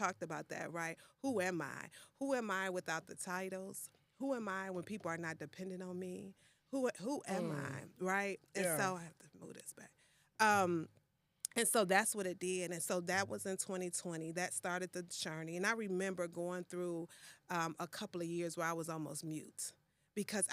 talked about that, right? Who am I? Who am I without the titles? Who am I when people are not dependent on me? Who am Mm. I, right? And Yeah. so I have to move this back. Um, and so that's what it did. And so that was in 2020. That started the journey. And I remember going through a couple of years where I was almost mute because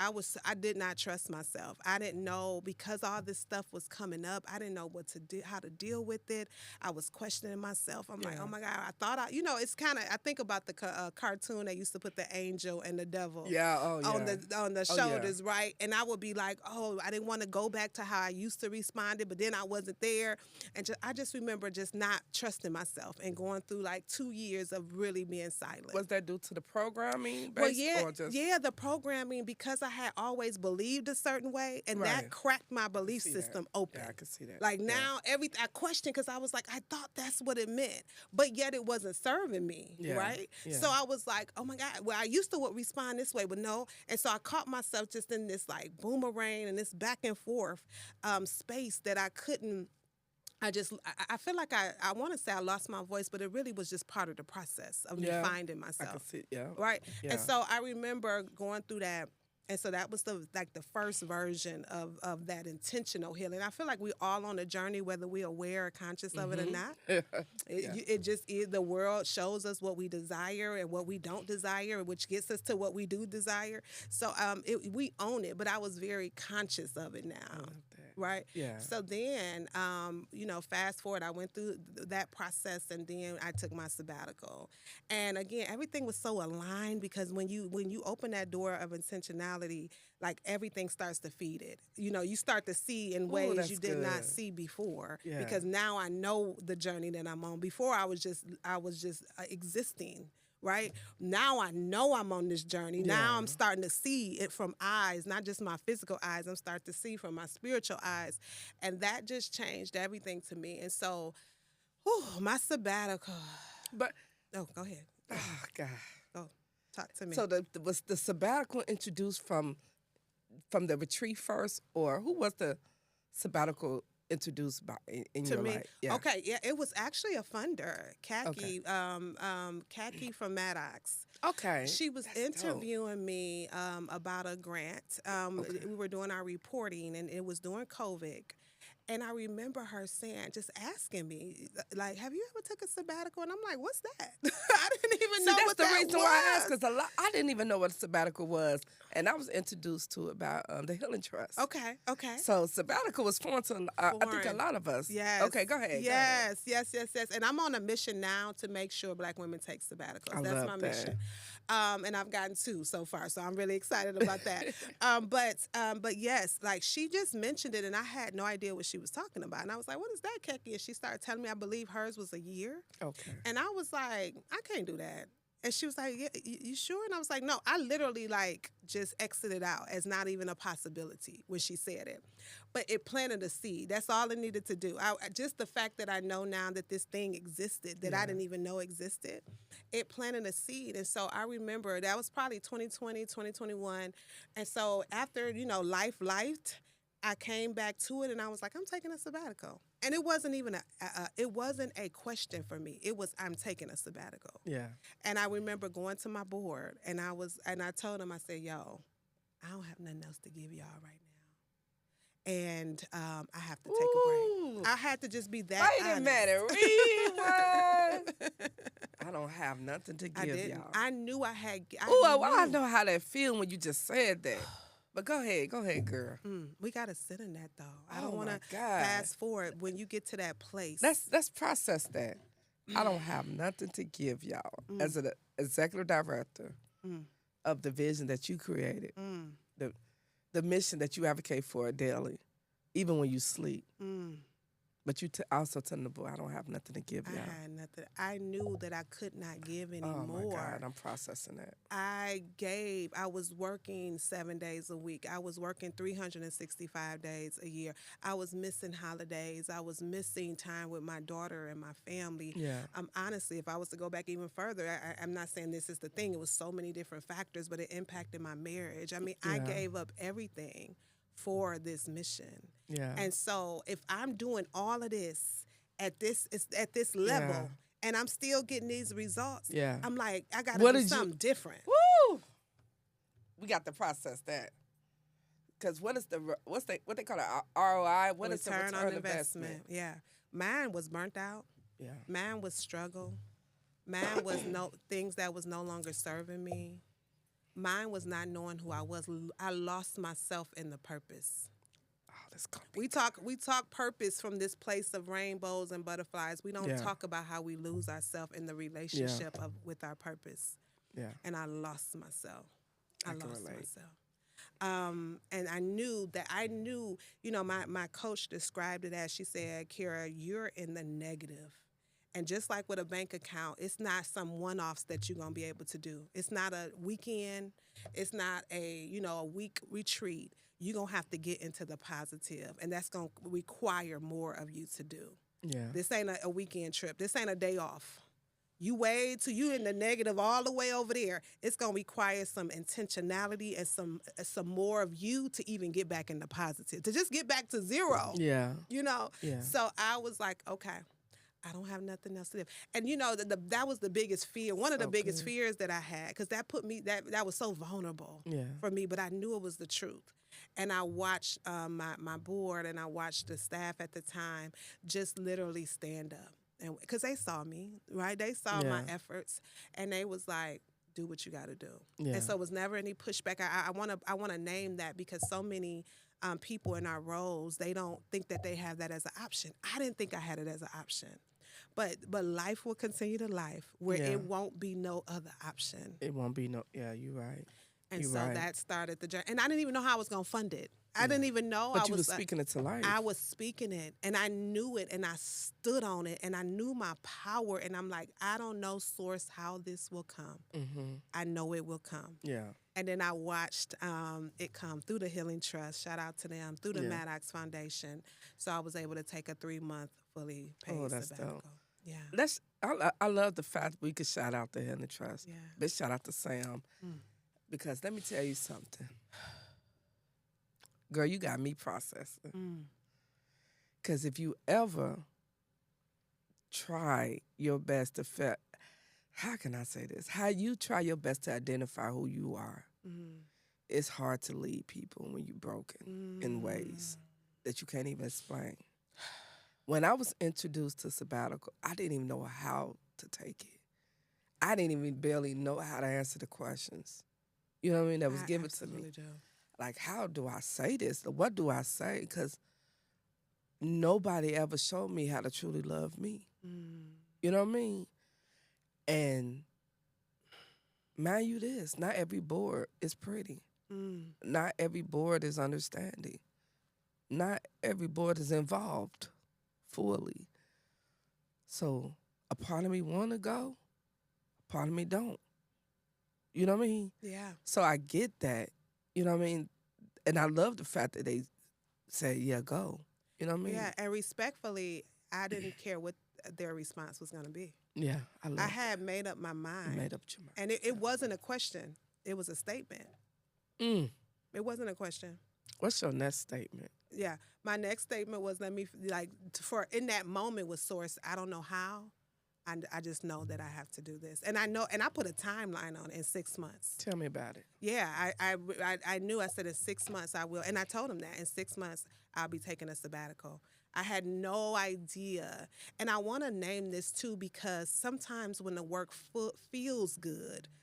I did not trust myself. I didn't know because all this stuff was coming up. I didn't know what to do, how to deal with it. I was questioning myself. I'm like, oh Yeah. my God, I thought it's kind of, I think about the cartoon that used to put the angel and the devil Yeah. Oh yeah. on the Oh yeah. shoulders, right? And I would be like, oh, I didn't want to go back to how I used to respond, but then I wasn't there, and I just remember just not trusting myself and going through like 2 years of really being silent. Was that due to the programming Well, based yeah, or just yeah, the programming because I had always believed a certain way, and that right? cracked my belief See that. system open. Yeah, I can see that. Like Yeah. now, everything I questioned because I was like, I thought that's what it meant, but yet it wasn't serving me, Yeah. right? Yeah. So I was like, oh my God. Well, I used to respond this way, but no, and so I caught myself just in this like boomerang and this back and forth space that I couldn't. I feel like I want to say I lost my voice, but it really was just part of the process of me Yeah. finding I myself. can see. Yeah. Right. Yeah. And so I remember going through that. And so that was the first version of that intentional healing. I feel like we all on a journey, whether we're aware or conscious of it or not. Yeah. It just is the world shows us what we desire and what we don't desire, which gets us to what we do desire. So we own it, but I was very conscious of it I now. love that. Right. Yeah. So then, fast forward, I went through that process, and then I took my sabbatical. And again, everything was so aligned because when you open that door of intentionality, like everything starts to feed it. You start to see in Ooh, ways that's you did not good. see before. Yeah. Because now I know the journey that I'm on. Before I was just existing. Right now, I know I'm on this journey. Now Yeah. I'm starting to see it from eyes, not just my physical eyes. I'm starting to see from my spiritual eyes, and that just changed everything to me. And so, my sabbatical. But Oh, go ahead. oh God. Go talk to me. So was the sabbatical introduced from the retreat first, or who was the sabbatical introduced by in to your me, life? Yeah. okay, yeah, it was actually a funder, Okay. Khaki from Maddox. Okay. She was That's dope. interviewing me about a grant. Okay. We were doing our reporting, and it was during COVID. And I remember her saying, just asking me, like, "Have you ever took a sabbatical?" And I'm like, "What's that?" I didn't even See, know that's what the that reason was. why I asked, because I didn't even know what a sabbatical was, and I was introduced to it by the Healing Trust. Okay, okay. So sabbatical was foreign to I think a Foreign. lot of us. Yes. Okay, go ahead. Go ahead. Yes. And I'm on a mission now to make sure Black women take sabbaticals. I That's love my that. mission. And I've gotten 2 so far, so I'm really excited about that. But yes, like she just mentioned it, and I had no idea what she was talking about. And I was like, "What is that, Keki?" And she started telling me, I believe hers was a year. Okay. And I was like, "I can't do that." And she was like, "Yeah, you sure?" And I was like, "No, I literally like just exited out as not even a possibility when she said it." But it planted a seed. That's all it needed to do. Just the fact that I know now that this thing existed that I didn't even know existed, it planted a seed. And so I remember that was probably 2020, 2021. And so after, life lifed, I came back to it and I was like, I'm taking a sabbatical. And it wasn't even it wasn't a question for me. It was, I'm taking a sabbatical. Yeah. And I remember going to my board and I told them, I said, "Yo, I don't have nothing else to give y'all right now. And I have to take a break." I had to just be that Wait a honest. minute. Rewind. I don't have nothing to I give didn't. y'all. I knew I had. I knew. know how that feel when you just said that. But go ahead, girl. We got to sit in that, though. I Oh, don't want my to God. fast forward when you get to that place. Let's process that. I don't have nothing to give y'all as an executive director of the vision that you created, the mission that you advocate for daily, even when you sleep. But you also telling the boy, I don't have nothing to give I y'all. had nothing. I knew that I could not give anymore. Oh my God, I'm processing that. I was working 7 days a week. I was working 365 days a year. I was missing holidays. I was missing time with my daughter and my family. Yeah. Honestly, if I was to go back even further, I'm not saying this is the thing. It was so many different factors, but it impacted my marriage. I mean, I Yeah. gave up everything for this mission. Yeah. And so if I'm doing all of this at this level, and I'm still getting these results. Yeah. I'm like, I got to What do did you- something different. Woo! We got to process that. Because what they call it, ROI? What is the Return return on investment? Yeah. Mine was burnt out. Yeah. Mine was struggle. Mine was things that was no longer serving me. Mine was not knowing who I was. I lost myself in the purpose. Oh, that's gonna be We talk purpose from this place of rainbows and butterflies. We don't Yeah. talk about how we lose ourselves in the relationship with our purpose. Yeah. And I lost myself. I can lost relate. myself. And I knew, my coach described it as, she said, Kira, you're in the negative. And just like with a bank account, it's not some one-offs that you're going to be able to do. It's not a weekend. It's not a week retreat. You're going to have to get into the positive, and that's going to require more of you to do. Yeah. This ain't a weekend trip. This ain't a day off. You wait till you in the negative all the way over there. It's going to require some intentionality and some more of you to even get back in the positive, to just get back to zero. Yeah. Yeah. So I was like, okay, I don't have nothing else to do. And that was the biggest fear. One of the biggest fears that I had, because that put me, that was so vulnerable for me, but I knew it was the truth. And I watched my board, and I watched the staff at the time just literally stand up. And because they saw me, right? They saw my efforts, and they was like, do what you got to do. Yeah. And so it was never any pushback. I want to name that, because so many people in our roles, they don't think that they have that as an option. I didn't think I had it as an option. But life will continue to life, where it won't be no other option. It won't be no. Yeah, you're right. And that started the journey. And I didn't even know how I was going to fund it. I didn't even know. But you were speaking it to life. I was speaking it, and I knew it, and I stood on it, and I knew my power. And I'm like, I don't know, Source, how this will come. Mm-hmm. I know it will come. Yeah. And then I watched it come through the Healing Trust. Shout out to them, through the Maddox Foundation. So I was able to take a 3-month fully paid sabbatical. Dope. Yeah. I love the fact we could shout out to Healing Trust. Yeah. Big shout out to Sam. Because let me tell you something. Girl, you got me processing. Because if you ever try your best to how can I say this? How you try your best to identify who you are, it's hard to lead people when you're broken in ways that you can't even explain. When I was introduced to sabbatical, I didn't even know how to take it. I didn't even barely know how to answer the questions. You know what I mean? That was given to me. Do. Like, how do I say this? What do I say? Because nobody ever showed me how to truly love me. You know what I mean? And mind you this, not every board is pretty. Not every board is understanding. Not every board is involved fully. So a part of me want to go, a part of me don't. You know what I mean? Yeah. So I get that. You know what I mean? And I love the fact that they say, yeah, go. You know what I mean? Yeah, and respectfully, I didn't care what their response was going to be. Yeah, I had made up my mind. You made up your mind. And it wasn't a question. It was a statement. It wasn't a question. What's your next statement? Yeah. My next statement was, in that moment with Source, I don't know how. I just know that I have to do this. And I put a timeline on it in 6 months. Tell me about it. Yeah, I knew. I said in 6 months I will. And I told him that in 6 months I'll be taking a sabbatical. I had no idea. And I want to name this too, because sometimes when the work feels good,